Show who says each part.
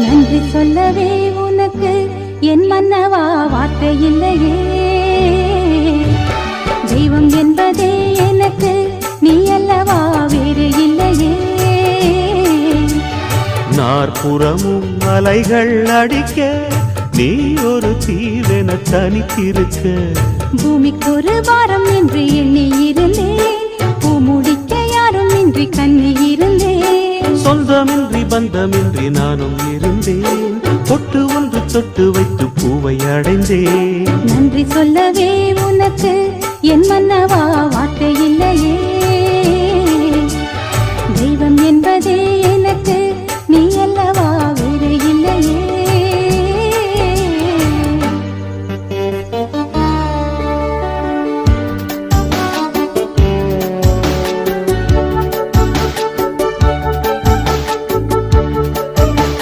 Speaker 1: நன்றி சொல்லவே உனக்கு என் மன்னவா வார்த்தை இல்லையே. தெய்வம் என்பதே எனக்கு நீ அல்லவா வேறு இல்லையே.
Speaker 2: நாற்புறமும் அலைகள் அடிக்க நீ ஒரு தீவென தனித்திருக்க.
Speaker 1: பூமிக்கு ஒரு வாரம் என்று எண்ணி இருந்தேன், பூ முடிக்க யாரும் இன்றி கண்ணி இருந்தேன்.
Speaker 2: சொந்தமின்றி பந்தமின்றி நானும் இருந்தேன், பொட்டு ஒன்று தொட்டு வைத்து பூவை அடைந்தேன்.
Speaker 1: நன்றி சொல்லவே உனக்கு என் மன்னவா வார்த்தை இல்லையே. தெய்வம் என்பதே